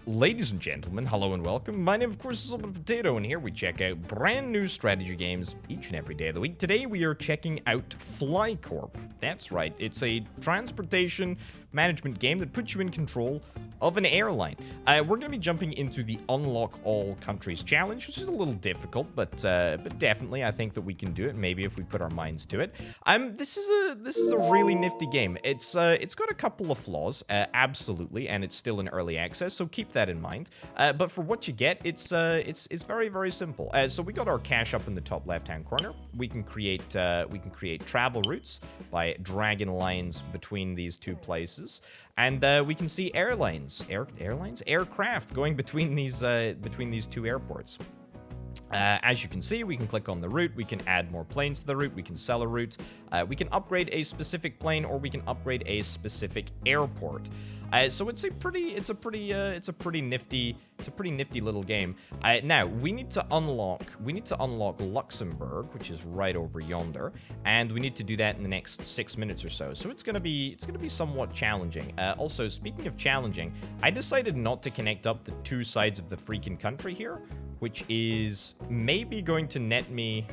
Ladies and gentlemen, hello and welcome. My name, of course, is Silver Potato, and here we check out brand new strategy games each and every day of the week. Today, we are checking out Fly Corp. That's right, it's a transportation management game that puts you in control of an airline. We're going to be jumping into the Unlock All Countries challenge, which is a little difficult, but definitely I think that we can do it. Maybe if we put our minds to it. This is a really nifty game. It's got a couple of flaws, absolutely, and it's still in early access, so keep that in mind. But for what you get, it's very, very simple. So we got our cache up in the top left-hand corner. We can create travel routes by dragging lines between these two places. And we can see aircraft going between these two airports. As you can see, we can click on the route, we can add more planes to the route, we can sell a route, we can upgrade a specific plane, or we can upgrade a specific airport. So it's a pretty nifty little game. Now we need to unlock Luxembourg, which is right over yonder, and we need to do that in the next 6 minutes or so. So it's gonna be somewhat challenging. Also, speaking of challenging, I decided not to connect up the two sides of the freaking country here, which is maybe going to net me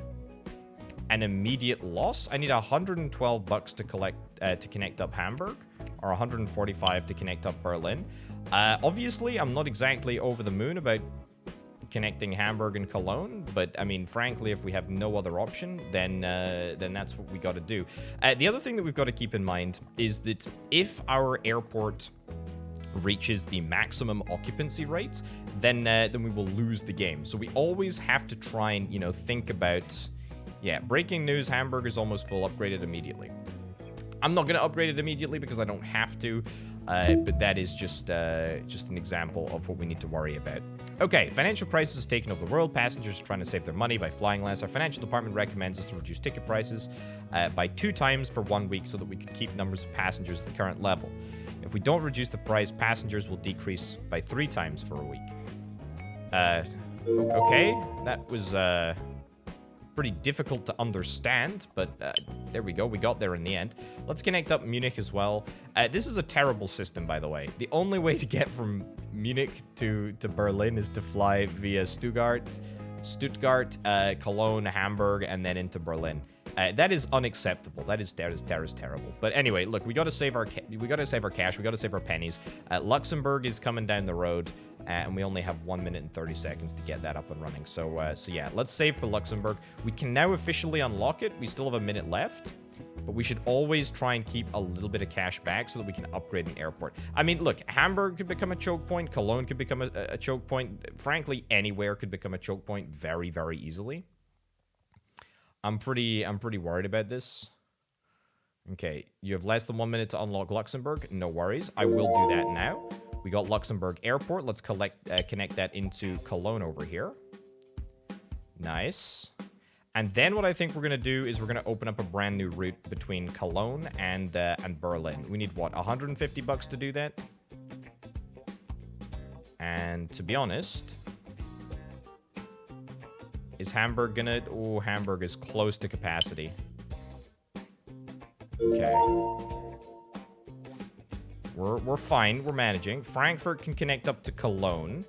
an immediate loss. I need $112 to connect up Hamburg, or 145 to connect up Berlin. Obviously, I'm not exactly over the moon about connecting Hamburg and Cologne, but I mean, frankly, if we have no other option, then that's what we got to do. The other thing that we've got to keep in mind is that if our airport reaches the maximum occupancy rates, then we will lose the game. So we always have to try and, think about, breaking news, Hamburg is almost full, upgraded immediately. I'm not going to upgrade it immediately because I don't have to, but that is just an example of what we need to worry about. Okay, financial crisis has taken over the world. Passengers are trying to save their money by flying less. Our financial department recommends us to reduce ticket prices by 2 times for 1 week so that we can keep numbers of passengers at the current level. If we don't reduce the price, passengers will decrease by 3 times for a week. Okay, that was pretty difficult to understand, but there we go. We got there in the end. Let's connect up Munich as well. This is a terrible system, by the way. The only way to get from Munich to Berlin is to fly via Stuttgart, Cologne, Hamburg, and then into Berlin. That is unacceptable. That is terrible. But anyway, look, we got to save our cash. We got to save our pennies. Luxembourg is coming down the road, and we only have 1 minute and 30 seconds to get that up and running. So yeah, let's save for Luxembourg. We can now officially unlock it. We still have a minute left, but we should always try and keep a little bit of cash back so that we can upgrade an airport. I mean, look, Hamburg could become a choke point. Cologne could become a choke point. Frankly, anywhere could become a choke point very, very easily. I'm pretty worried about this. Okay, you have less than 1 minute to unlock Luxembourg. No worries, I will do that now. We got Luxembourg Airport. Let's connect that into Cologne over here. Nice. And then what I think we're gonna do is we're gonna open up a brand new route between Cologne and Berlin. We need what, $150 to do that? And to be honest, is Hamburg gonna... Oh, Hamburg is close to capacity. Okay. We're fine. We're managing. Frankfurt can connect up to Cologne.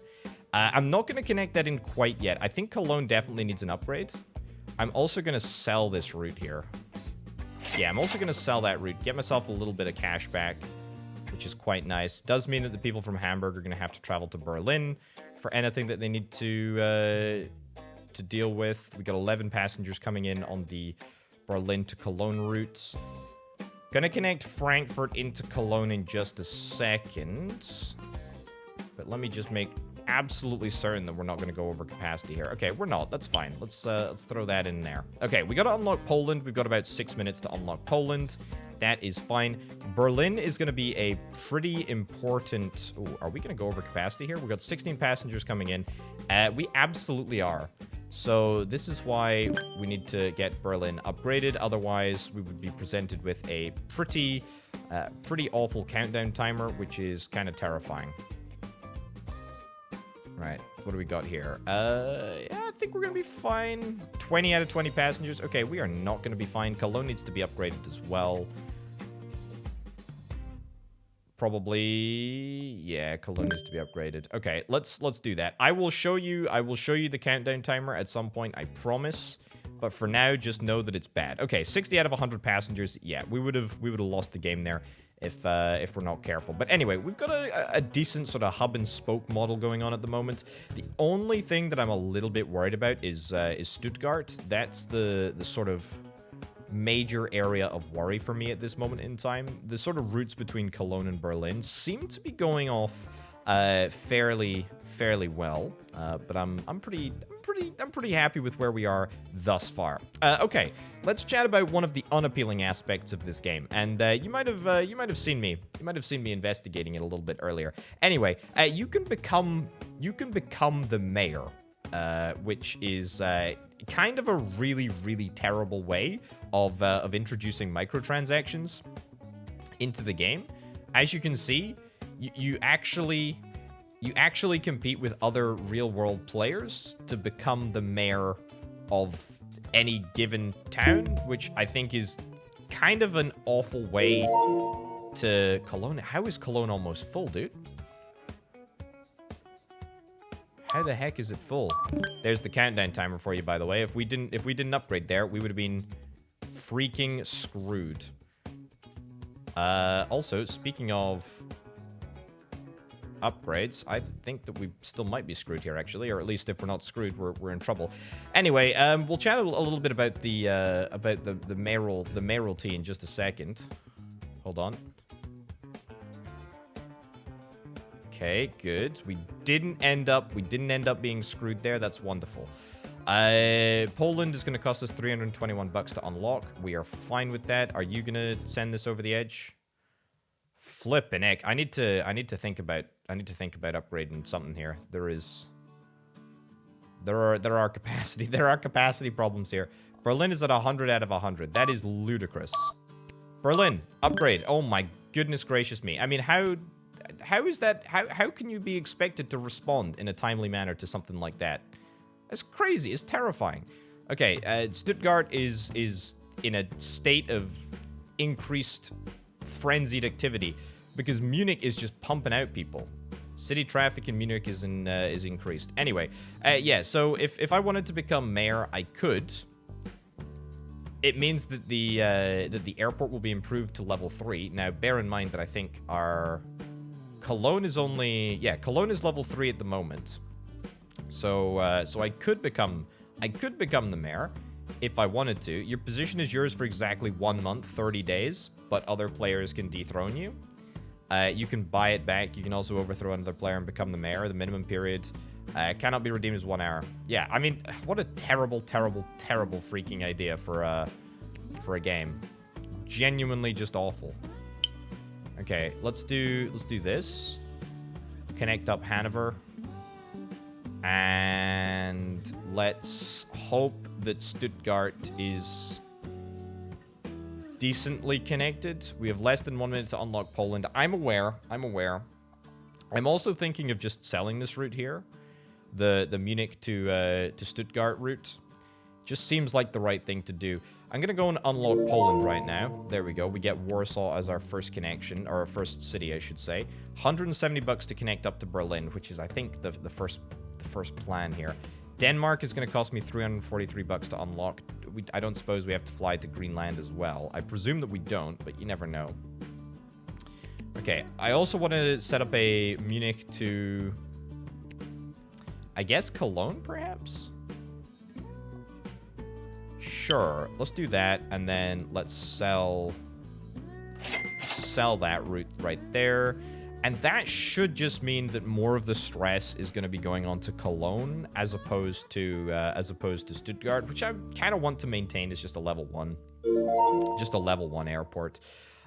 I'm not going to connect that in quite yet. I think Cologne definitely needs an upgrade. I'm also going to sell this route here. Yeah, I'm also going to sell that route. Get myself a little bit of cash back, which is quite nice. Does mean that the people from Hamburg are going to have to travel to Berlin for anything that they need to deal with. We got 11 passengers coming in on the Berlin to Cologne route. Gonna connect Frankfurt into Cologne in just a second. But let me just make absolutely certain that we're not gonna go over capacity here. Okay, we're not. That's fine. Let's throw that in there. Okay, we gotta unlock Poland. We've got about 6 minutes to unlock Poland. That is fine. Berlin is going to be a pretty important... Ooh, are we going to go over capacity here? We've got 16 passengers coming in. We absolutely are. So this is why we need to get Berlin upgraded. Otherwise, we would be presented with a pretty awful countdown timer, which is kind of terrifying. Right, what do we got here? Yeah, I think we're going to be fine. 20 out of 20 passengers. Okay, we are not going to be fine. Cologne needs to be upgraded as well. probably, yeah, Cologne needs to be upgraded. Okay, let's do that. I will show you the countdown timer at some point, I promise. But for now, just know that it's bad. Okay, 60 out of 100 passengers. Yeah, we would have lost the game there if we're not careful. But anyway, we've got a decent sort of hub and spoke model going on at the moment. The only thing that I'm a little bit worried about is Stuttgart. That's the sort of major area of worry for me at this moment in time. The sort of routes between Cologne and Berlin seem to be going off fairly well, but I'm pretty happy with where we are thus far. Okay, let's chat about one of the unappealing aspects of this game, and you might have seen me investigating it a little bit earlier. Anyway, you can become the mayor, which is kind of a really terrible way of introducing microtransactions into the game. As you can see, you actually compete with other real-world players to become the mayor of any given town, which I think is kind of an awful way to Cologne. How is Cologne almost full, dude? How the heck is it full? There's the countdown timer for you, by the way. If we didn't upgrade there, we would have been freaking screwed. Also, speaking of upgrades, I think that we still might be screwed here, actually, or at least if we're not screwed, we're in trouble. Anyway, we'll chat a little bit about the mayoralty in just a second. Hold on. Okay, good. We didn't end up being screwed there. That's wonderful. Poland is going to cost us 321 bucks to unlock. We are fine with that. Are you going to send this over the edge? Flippin' heck. I need to think about upgrading something here. There are capacity problems here. Berlin is at 100 out of 100. That is ludicrous. Berlin, upgrade. Oh my goodness gracious me. I mean, how is that? How can you be expected to respond in a timely manner to something like that? That's crazy. It's terrifying. Okay, Stuttgart is in a state of increased frenzied activity because Munich is just pumping out people. City traffic in Munich is increased. Anyway, yeah. So if I wanted to become mayor, I could. It means that the airport will be improved to level 3. Now, bear in mind that I think our Cologne is Cologne is level 3 at the moment. So I could become the mayor if I wanted to. Your position is yours for exactly 1 month, 30 days, but other players can dethrone you. You can buy it back. You can also overthrow another player and become the mayor. The minimum period cannot be redeemed as 1 hour. Yeah, I mean, what a terrible freaking idea for a game. Genuinely just awful. Okay, let's do this. Connect up Hanover. And let's hope that Stuttgart is decently connected. We have less than 1 minute to unlock Poland. I'm aware. I'm also thinking of just selling this route here. The Munich to Stuttgart route. Just seems like the right thing to do. I'm going to go and unlock Poland right now. There we go. We get Warsaw as our first connection, or our first city, I should say. 170 bucks to connect up to Berlin, which is, I think, the first plan here. Denmark is going to cost me 343 bucks to unlock. I don't suppose we have to fly to Greenland as well. I presume that we don't, but you never know. Okay, I also want to set up a Munich to, I guess, Cologne, perhaps? Sure, let's do that, and then let's sell that route right there. And that should just mean that more of the stress is going to be going on to Cologne as opposed to Stuttgart, which I kind of want to maintain as just a level 1. Just a level 1 airport.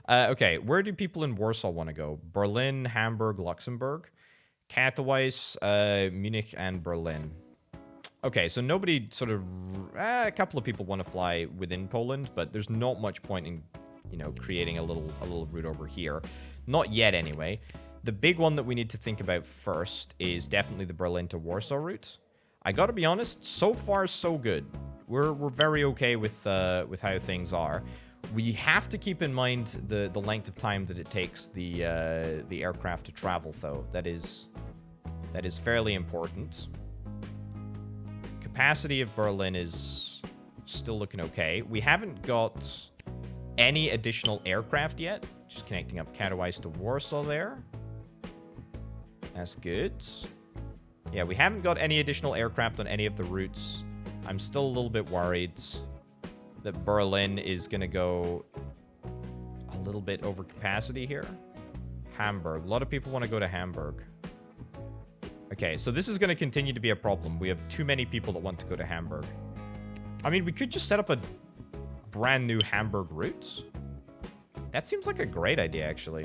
Okay, where do people in Warsaw want to go? Berlin, Hamburg, Luxembourg, Katowice, Munich, and Berlin. Okay, so nobody sort of... a couple of people want to fly within Poland, but there's not much point in, you know, creating a little route over here. Not yet, anyway. The big one that we need to think about first is definitely the Berlin to Warsaw route. I gotta be honest, so far so good. We're very okay with how things are. We have to keep in mind the length of time that it takes the aircraft to travel, though. That is fairly important. Capacity of Berlin is still looking okay. We haven't got any additional aircraft yet. Just connecting up Katowice to Warsaw there. That's good. Yeah, we haven't got any additional aircraft on any of the routes. I'm still a little bit worried that Berlin is going to go a little bit over capacity here. Hamburg. A lot of people want to go to Hamburg. Okay, so this is going to continue to be a problem. We have too many people that want to go to Hamburg. I mean, we could just set up a brand new Hamburg route. That seems like a great idea, actually.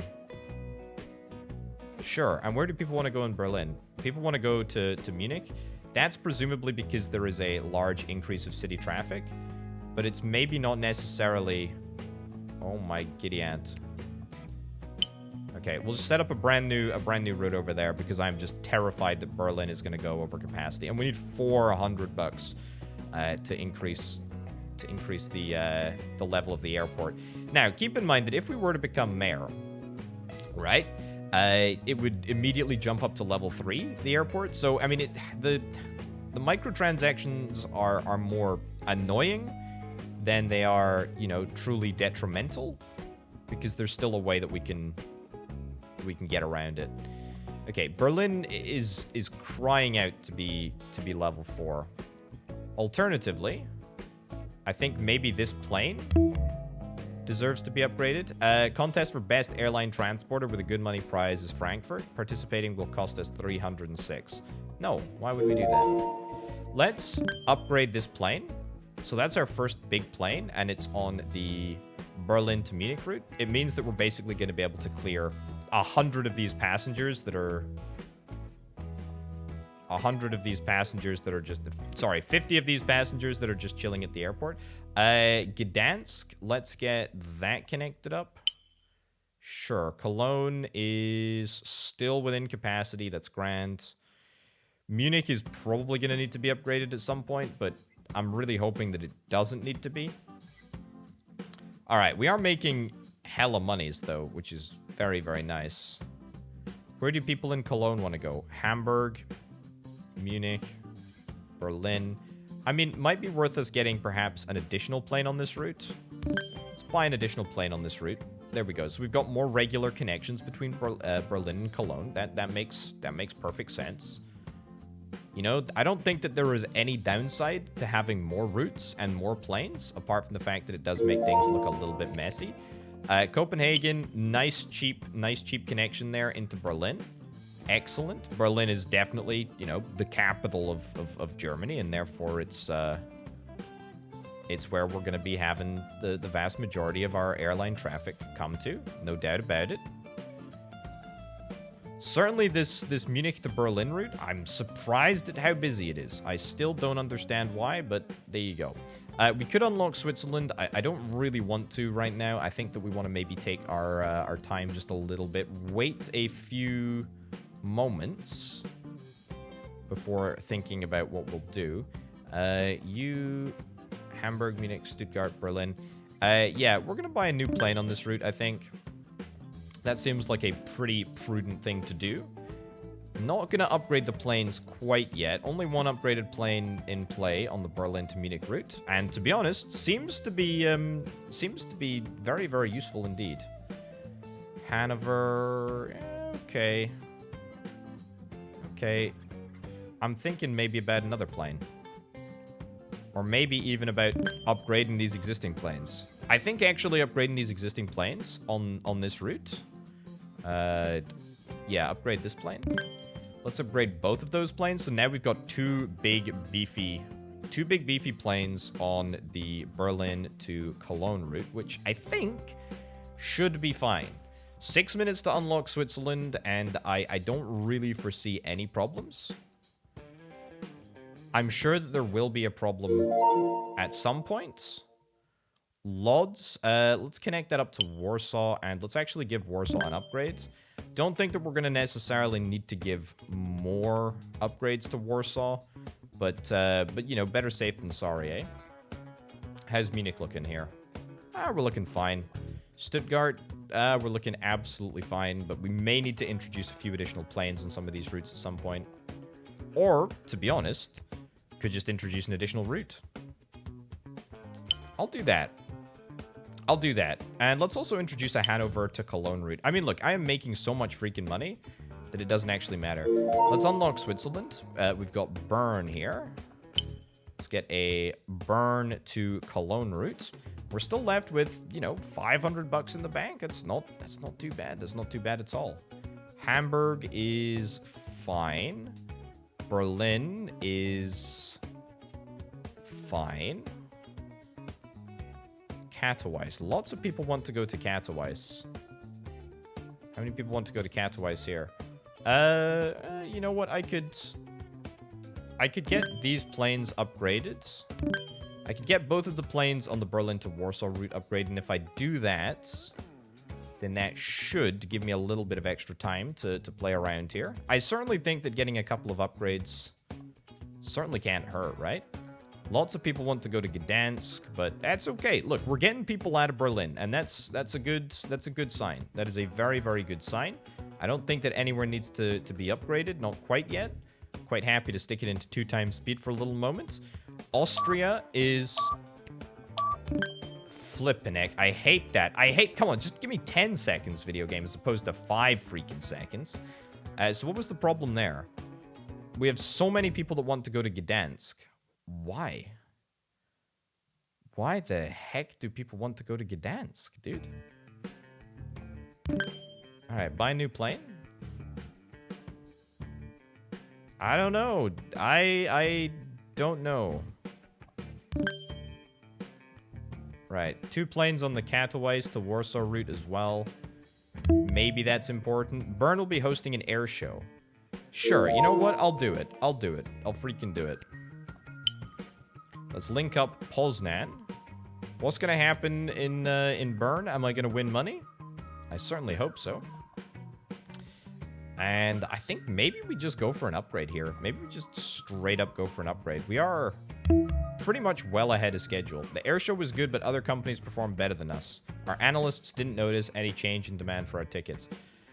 Sure. And where do people want to go in Berlin? People want to go to Munich. That's presumably because there is a large increase of city traffic. But it's maybe not necessarily... Oh my giddy aunt. Okay, we'll just set up a brand new route over there because I'm just terrified that Berlin is going to go over capacity. And we need $400 to increase the level of the airport. Now, keep in mind that if we were to become mayor, right, it would immediately jump up to level 3, the airport. So, I mean, the microtransactions are more annoying than they are, you know, truly detrimental, because there's still a way that we can get around it. Okay, Berlin is crying out to be level 4. Alternatively, I think maybe this plane deserves to be upgraded. Contest for best airline transporter with a good money prize is Frankfurt. Participating will cost us 306. No, why would we do that? Let's upgrade this plane. So that's our first big plane, and it's on the Berlin to Munich route. It means that we're basically going to be able to clear 100 of these passengers that are... 100 of these passengers that are just... Sorry, 50 of these passengers that are just chilling at the airport. Gdansk, let's get that connected up. Sure, Cologne is still within capacity. That's grand. Munich is probably going to need to be upgraded at some point, but I'm really hoping that it doesn't need to be. All right, we are making hella monies, though, which is very, very nice. Where do people in Cologne want to go? Hamburg, Munich, Berlin. I mean, might be worth us getting perhaps an additional plane on this route. Let's buy an additional plane on this route. There we go. So we've got more regular connections between Berlin and Cologne. That makes perfect sense. You know, I don't think that there is any downside to having more routes and more planes, apart from the fact that it does make things look a little bit messy. Copenhagen, nice cheap connection there into Berlin. Excellent. Berlin is definitely, you know, the capital of Germany, and therefore it's where we're going to be having the vast majority of our airline traffic come to. No doubt about it. Certainly this Munich to Berlin route, I'm surprised at how busy it is. I still don't understand why, but there you go. We could unlock Switzerland. I don't really want to right now. I think that we want to maybe take our time just a little bit. Wait a few moments before thinking about what we'll do. Hamburg, Munich, Stuttgart, Berlin. Yeah, we're going to buy a new plane on this route, I think. That seems like a pretty prudent thing to do. Not going to upgrade the planes quite yet. Only one upgraded plane in play on the Berlin to Munich route. And to be honest, seems to be very, very useful indeed. Hanover... Okay. Okay. I'm thinking maybe about another plane. Or maybe even about upgrading these existing planes. I think actually upgrading these existing planes on this route. Yeah, upgrade this plane. Let's upgrade both of those planes. So now we've got two big beefy planes on the Berlin to Cologne route, which I think should be fine. 6 minutes to unlock Switzerland, and I don't really foresee any problems. I'm sure that there will be a problem at some point. Lodz, let's connect that up to Warsaw, and let's actually give Warsaw an upgrade. Don't think that we're going to necessarily need to give more upgrades to Warsaw, but you know, better safe than sorry, eh? How's Munich looking here? We're looking fine. Stuttgart, we're looking absolutely fine, but we may need to introduce a few additional planes on some of these routes at some point. Or, to be honest, could just introduce an additional route. I'll do that. I'll do that. And let's also introduce a Hanover to Cologne route. I mean, look, I am making so much freaking money that it doesn't actually matter. Let's unlock Switzerland. We've got Bern here. Let's get a Bern to Cologne route. We're still left with, you know, 500 bucks in the bank. That's not too bad. That's not too bad at all. Hamburg is fine. Berlin is fine. Katowice. Lots of people want to go to Katowice. How many people want to go to Katowice here? You know what? I could get these planes upgraded. I could get both of the planes on the Berlin to Warsaw route upgraded, and if I do that, then that should give me a little bit of extra time to play around here. I certainly think that getting a couple of upgrades certainly can't hurt, right? Lots of people want to go to Gdansk, but that's okay. Look, we're getting people out of Berlin, and that's a good sign. That is a very, very good sign. I don't think that anywhere needs to be upgraded, not quite yet. Quite happy to stick it into 2 times speed for a little moment. Austria is flipping heck. I hate that. Come on, just give me 10 seconds, video game, as opposed to 5 freaking seconds. So what was the problem there? We have so many people that want to go to Gdansk. Why? Why the heck do people want to go to Gdansk, dude? Alright, buy a new plane. I don't know. I don't know. Right, 2 planes on the Katowice to Warsaw route as well. Maybe that's important. Bern will be hosting an air show. Sure, you know what? I'll do it. I'll do it. I'll freaking do it. Let's link up Poznan. What's gonna happen in Bern? Am I gonna win money? I certainly hope so. And I think maybe we just go for an upgrade here. Maybe we just straight up go for an upgrade. We are pretty much well ahead of schedule. The air show was good, but other companies performed better than us. Our analysts didn't notice any change in demand for our tickets.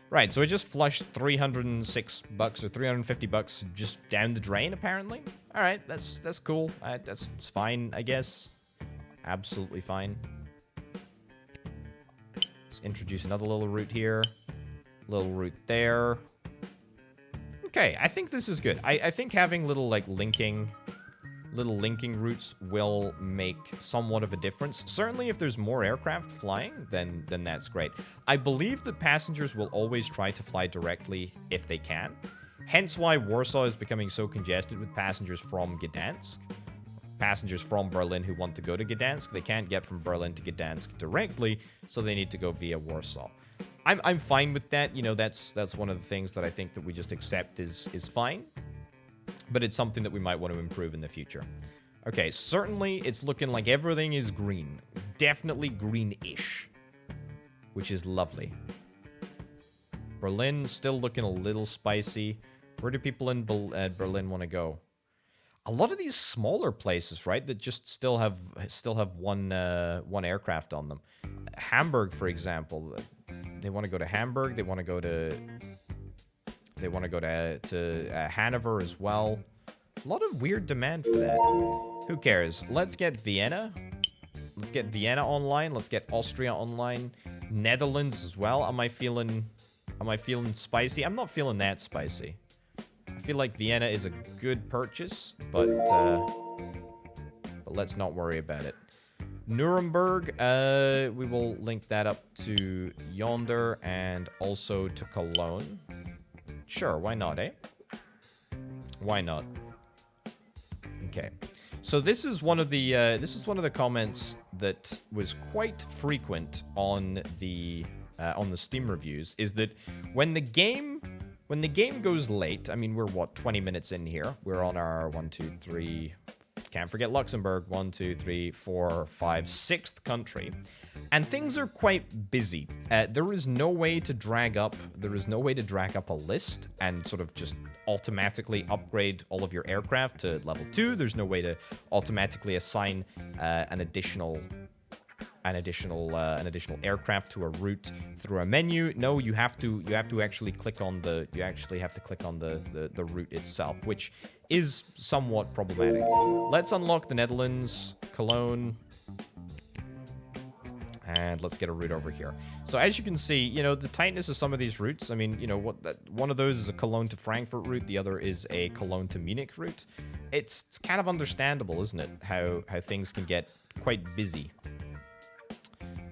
Right, so we just flushed 306 bucks or 350 bucks just down the drain, apparently. All right, that's cool. That's fine, I guess. Absolutely fine. Let's introduce another little route here. Little route there. Okay, I think this is good. I think having little linking routes will make somewhat of a difference. Certainly if there's more aircraft flying, then that's great. I believe that passengers will always try to fly directly if they can. Hence why Warsaw is becoming so congested with passengers from Gdansk. Passengers from Berlin who want to go to Gdansk, they can't get from Berlin to Gdansk directly, so they need to go via Warsaw. I'm fine with that. You know, that's one of the things that I think that we just accept is fine. But it's something that we might want to improve in the future. Okay, certainly it's looking like everything is green. Definitely green-ish. Which is lovely. Berlin still looking a little spicy. Where do people in Berlin want to go? A lot of these smaller places, right, that just still have one aircraft on them. Hamburg, for example. They want to go to Hamburg. They want to go to Hanover as well. A lot of weird demand for that. Who cares? Let's get Vienna. Let's get Vienna online. Let's get Austria online. Netherlands as well. Am I feeling spicy? I'm not feeling that spicy. I feel like Vienna is a good purchase, but let's not worry about it. Nuremberg, we will link that up to Yonder and also to Cologne. Sure, why not, eh? Why not? Okay. So this is one of the comments that was quite frequent on the Steam reviews, is that when the game goes late, I mean, we're what, 20 minutes in here. We're on our 1, 2, 3, can't forget Luxembourg, 1, 2, 3, 4, 5, 6th country. And things are quite busy. There is no way to drag up a list and sort of just automatically upgrade all of your aircraft to level 2. There's no way to automatically assign an additional an additional aircraft to a route through a menu. No, you have to actually click on the the route itself, which is somewhat problematic. Let's unlock the Netherlands, Cologne. And let's get a route over here. So as you can see, you know, the tightness of some of these routes, I mean, you know, one of those is a Cologne to Frankfurt route. The other is a Cologne to Munich route. It's kind of understandable, isn't it? How things can get quite busy.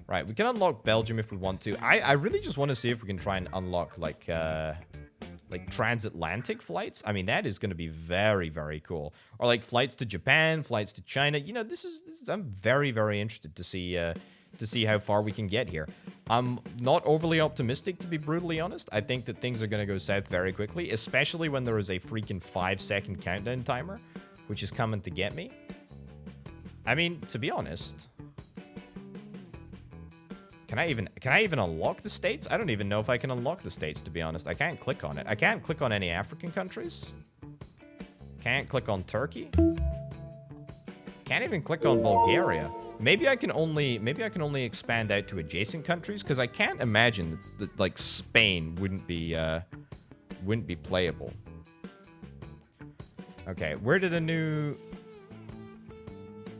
Right, we can unlock Belgium if we want to. I really just want to see if we can try and unlock, like transatlantic flights. I mean, that is going to be very, very cool. Or, like, flights to Japan, flights to China. You know, this is I'm very, very interested to see how far we can get here. I'm not overly optimistic, to be brutally honest. I think that things are going to go south very quickly, especially when there is a freaking 5-second countdown timer, which is coming to get me. I mean, to be honest, can I even unlock the states? I don't even know if I can unlock the states, to be honest. I can't click on it. I can't click on any African countries. Can't click on Turkey. Can't even click on Bulgaria. Maybe I can only expand out to adjacent countries, because I can't imagine that like Spain wouldn't be playable. Okay, where did a new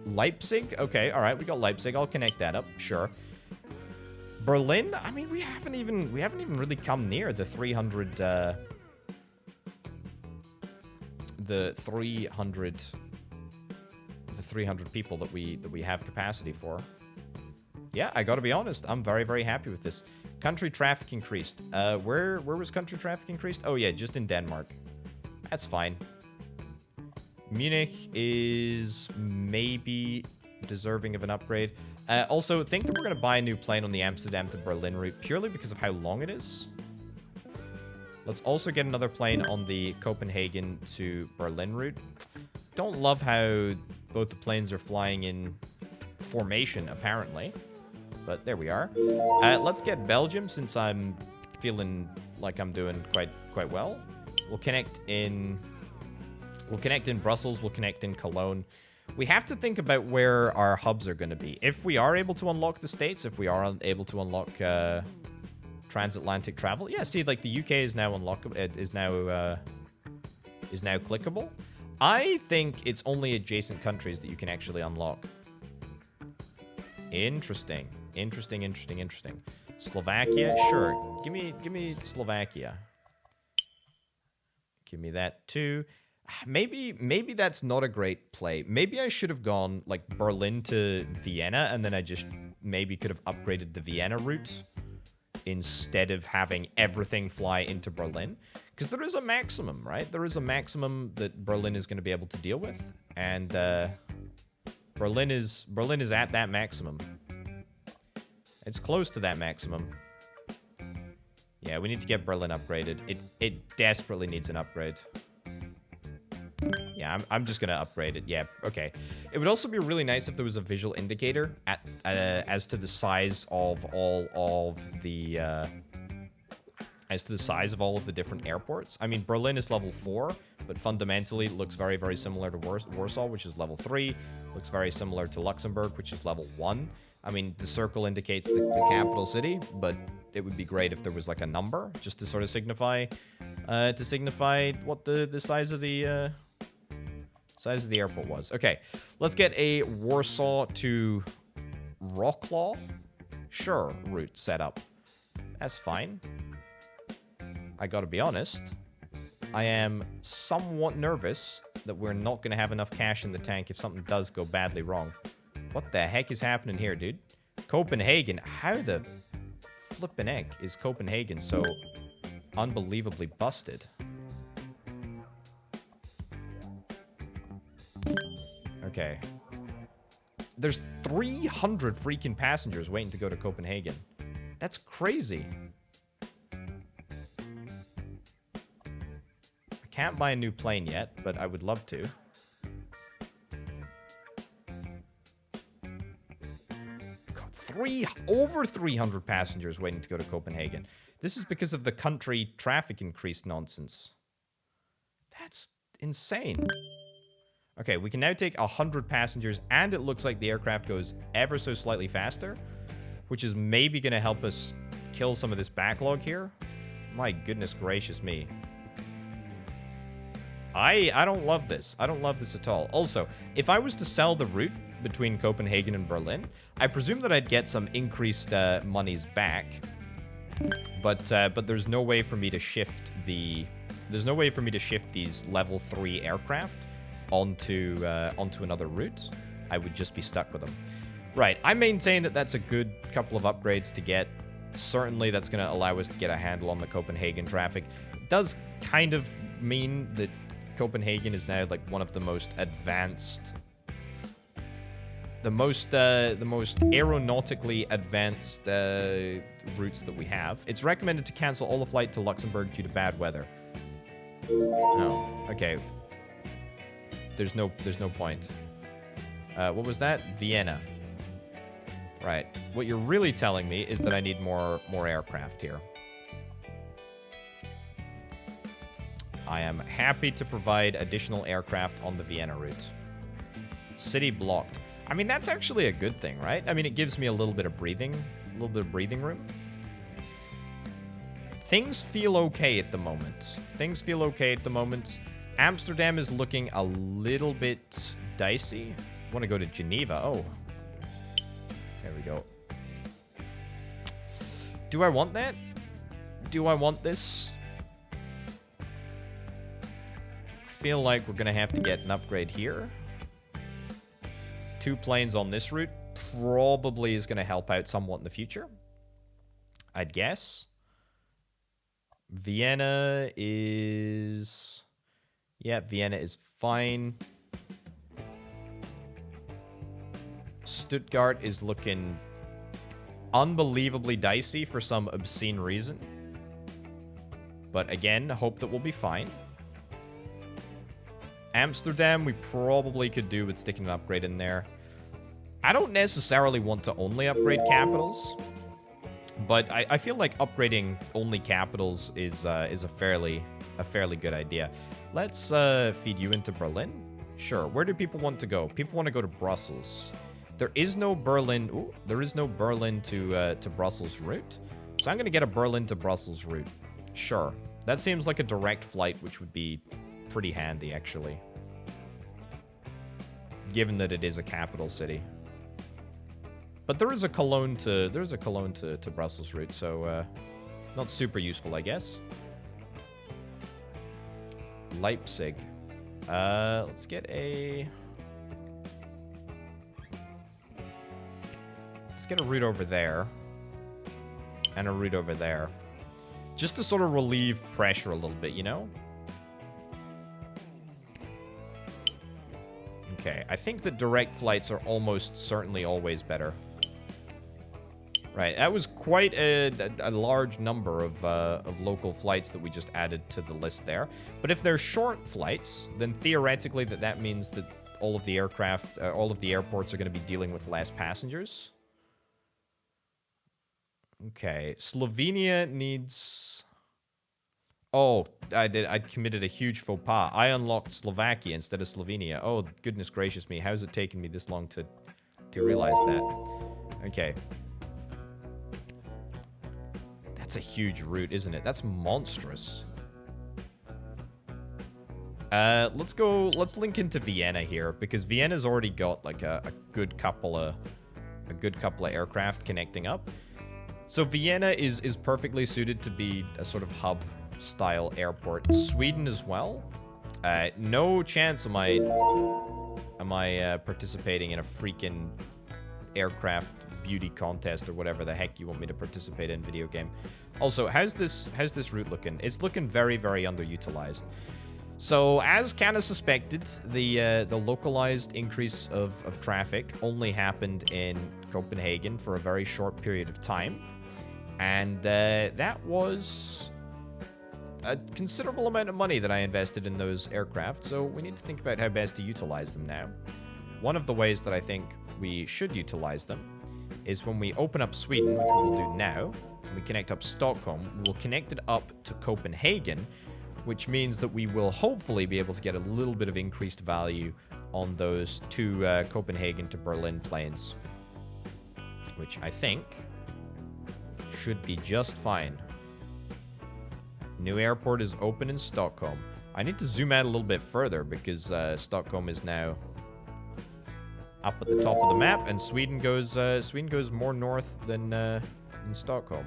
Leipzig? Okay, all right, we got Leipzig. I'll connect that up. Sure. Berlin? I mean, we haven't even really come near the 300 people that we have capacity for. Yeah, I gotta be honest, I'm very, very happy with this. Country traffic increased. Where was country traffic increased? Oh yeah, just in Denmark. That's fine. Munich is maybe deserving of an upgrade. Also, think that we're gonna buy a new plane on the Amsterdam to Berlin route purely because of how long it is. Let's also get another plane on the Copenhagen to Berlin route. Don't love how both the planes are flying in formation, apparently. But there we are. Let's get Belgium, since I'm feeling like I'm doing quite well. We'll connect in Brussels. We'll connect in Cologne. We have to think about where our hubs are going to be. If we are able to unlock the states, if we are able to unlock transatlantic travel, yeah. See, like the UK is now unlockable. It is now clickable. I think it's only adjacent countries that you can actually unlock. Interesting. Slovakia, sure. Give me Slovakia. Give me that too. Maybe that's not a great play. Maybe I should have gone like Berlin to Vienna, and then I just maybe could have upgraded the Vienna route instead of having everything fly into Berlin. Because there is a maximum, right? There is a maximum that Berlin is going to be able to deal with. And Berlin is at that maximum. It's close to that maximum. Yeah, we need to get Berlin upgraded. It desperately needs an upgrade. Yeah, I'm just going to upgrade it. Yeah, okay. It would also be really nice if there was a visual indicator as to the size of all of the... as to the size of all of the different airports. I mean, Berlin is level 4, but fundamentally it looks very, very similar to Warsaw, which is level 3. Looks very similar to Luxembourg, which is level 1. I mean, the circle indicates the capital city, but it would be great if there was like a number just to sort of signify what the size of the airport was. Okay, let's get a Warsaw to Wrocław. Sure, route set up. That's fine. I gotta be honest, I am somewhat nervous that we're not gonna have enough cash in the tank if something does go badly wrong. What the heck is happening here, dude? Copenhagen, how the flippin' heck is Copenhagen so unbelievably busted? Okay. There's 300 freaking passengers waiting to go to Copenhagen. That's crazy. I can't buy a new plane yet, but I would love to. Over 300 passengers waiting to go to Copenhagen. This is because of the country traffic increase nonsense. That's insane. Okay, we can now take 100 passengers, and it looks like the aircraft goes ever so slightly faster, which is maybe going to help us kill some of this backlog here. My goodness gracious me. I don't love this. I don't love this at all. Also, if I was to sell the route between Copenhagen and Berlin, I presume that I'd get some increased monies back. But there's no way for me to shift the... There's no way for me to shift these level 3 aircraft onto another route. I would just be stuck with them. Right, I maintain that that's a good couple of upgrades to get. Certainly that's going to allow us to get a handle on the Copenhagen traffic. It does kind of mean that Copenhagen is now like one of the most advanced, the most aeronautically advanced routes that we have. It's recommended to cancel all the flight to Luxembourg due to bad weather. Oh, okay. There's no point. What was that? Vienna. Right. What you're really telling me is that I need more aircraft here. I am happy to provide additional aircraft on the Vienna route. City blocked. I mean, that's actually a good thing, right? I mean, it gives me a little bit of breathing room. Things feel okay at the moment. Amsterdam is looking a little bit dicey. I want to go to Geneva. Oh. There we go. Do I want that? Do I want this? I feel like we're going to have to get an upgrade here. 2 planes on this route probably is going to help out somewhat in the future, I'd guess. Vienna is... Yeah, Vienna is fine. Stuttgart is looking unbelievably dicey for some obscene reason. But again, hope that we'll be fine. Amsterdam, we probably could do with sticking an upgrade in there. I don't necessarily want to only upgrade capitals, but I feel like upgrading only capitals is a fairly good idea. Let's feed you into Berlin. Sure. Where do people want to go? People want to go to Brussels. There is no Berlin. Ooh, there is no Berlin to Brussels route. So I'm gonna get a Berlin to Brussels route. Sure. That seems like a direct flight, which would be pretty handy, actually. Given that it is a capital city. But there is a Cologne to Brussels route, so not super useful, I guess. Leipzig. Let's get a route over there and a route over there, just to sort of relieve pressure a little bit, you know? Okay, I think that direct flights are almost certainly always better. Right, that was quite a large number of local flights that we just added to the list there. But if they're short flights, then theoretically that means that all of the aircraft, all of the airports are going to be dealing with less passengers. Okay, Slovenia needs... Oh, I committed a huge faux pas. I unlocked Slovakia instead of Slovenia. Oh, goodness gracious me. How's it taken me this long to realize that? Okay. That's a huge route, isn't it? That's monstrous. Let's link into Vienna here, because Vienna's already got like a good couple of aircraft connecting up. So Vienna is perfectly suited to be a sort of hub style airport. Sweden as well. No chance am I participating in a freaking aircraft beauty contest or whatever the heck you want me to participate in video game. Also, how's this route looking? It's looking very, very underutilized. So, as kind of suspected, the localized increase of traffic only happened in Copenhagen for a very short period of time. And that was a considerable amount of money that I invested in those aircraft, so we need to think about how best to utilize them now. One of the ways that I think we should utilize them is when we open up Sweden, which we will do now, and we connect up Stockholm, we will connect it up to Copenhagen, which means that we will hopefully be able to get a little bit of increased value on those 2 Copenhagen to Berlin planes, which I think should be just fine. New airport is open in Stockholm. I need to zoom out a little bit further because Stockholm is now up at the top of the map, and Sweden goes more north than in Stockholm.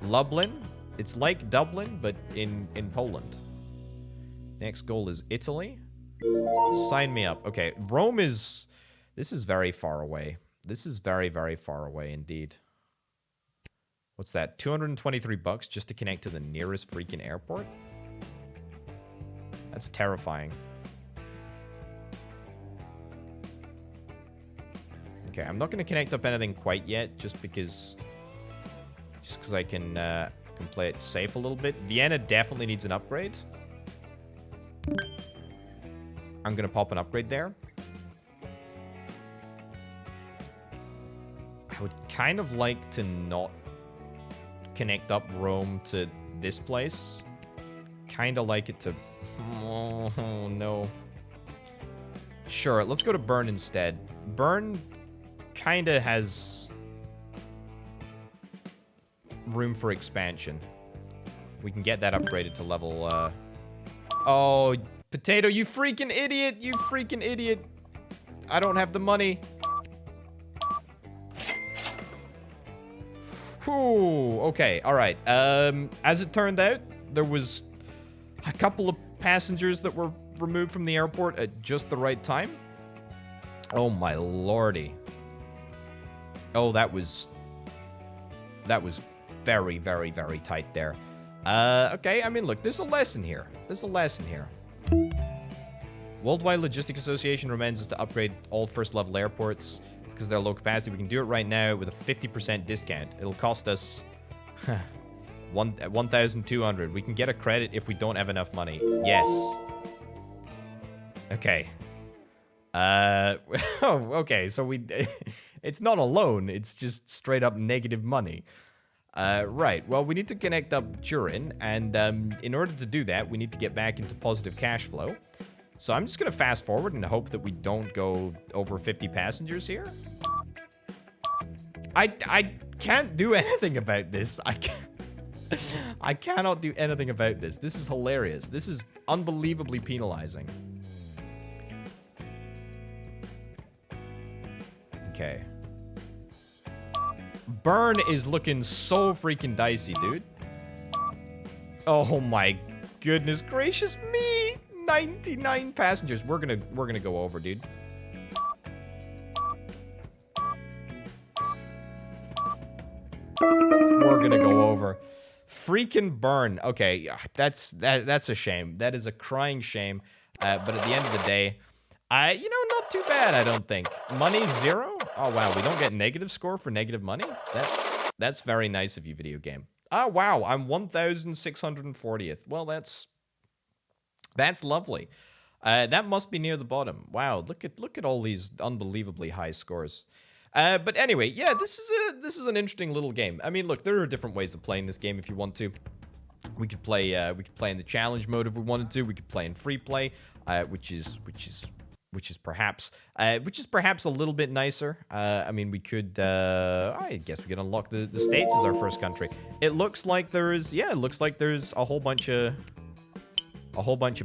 Lublin, it's like Dublin, but in Poland. Next goal is Italy. Sign me up. Okay, Rome is... This is very far away. This is very, very far away indeed. What's that? 223 bucks just to connect to the nearest freaking airport? That's terrifying. Okay, I'm not going to connect up anything quite yet, just because I can play it safe a little bit. Vienna definitely needs an upgrade. I'm going to pop an upgrade there. I would kind of like to not connect up Rome to this place. Kind of like it to... Oh, no. Sure, let's go to Bern instead. Bern kind of has room for expansion. We can get that upgraded to level... Oh, Potato, you freaking idiot! You freaking idiot! I don't have the money. Whew, okay, alright. As it turned out, there was a couple of passengers that were removed from the airport at just the right time. Oh my lordy. Oh, that was very, very, very tight there. Okay, I mean, look, there's a lesson here. There's a lesson here. Worldwide Logistics Association recommends us to upgrade all first-level airports because they're low capacity. We can do it right now with a 50% discount. It'll cost us 1,200. We can get a credit if we don't have enough money. Yes. Okay. Oh, okay, so we... It's not a loan, it's just straight-up negative money. Right, well, we need to connect up Turin, and in order to do that, we need to get back into positive cash flow. So I'm just going to fast forward and hope that we don't go over 50 passengers here. I can't do anything about this. I cannot do anything about this. This is hilarious. This is unbelievably penalizing. Okay. Bern is looking so freaking dicey, dude. Oh my goodness gracious me! 99 passengers. We're gonna go over, dude. We're gonna go over. Freaking Bern. Okay, that's a shame. That is a crying shame. But at the end of the day, you know, not too bad, I don't think. Money 0? Oh wow, we don't get negative score for negative money? That's very nice of you, video game. Oh wow, I'm 1,640th. Well, that's lovely. That must be near the bottom. Wow, look at all these unbelievably high scores. But anyway, yeah, this is an interesting little game. I mean, look, there are different ways of playing this game if you want to. We could play in the challenge mode if we wanted to. We could play in free play, which is perhaps a little bit nicer. I mean, we could, I guess we could unlock the States as our first country. It looks like there's a whole bunch of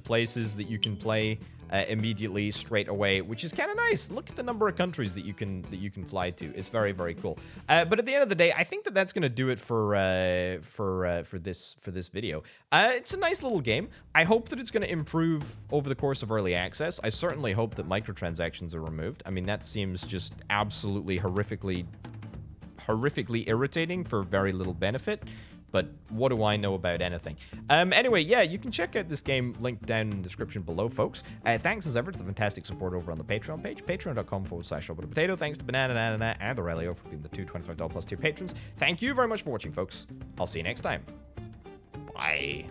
places that you can play immediately straight away, which is kind of nice. Look at the number of countries that you can fly to. It's very, very cool. But at the end of the day, I think that's going to do it for this video. It's a nice little game. I hope that it's going to improve over the course of early access. I certainly hope that microtransactions are removed. I mean, that seems just absolutely horrifically irritating for very little benefit. But what do I know about anything? Anyway, yeah, you can check out this game, linked down in the description below, folks. Thanks as ever to the fantastic support over on the Patreon page, patreon.com/potato. Thanks to Banana and Aurelio for being the two $25+ tier patrons. Thank you very much for watching, folks. I'll see you next time. Bye.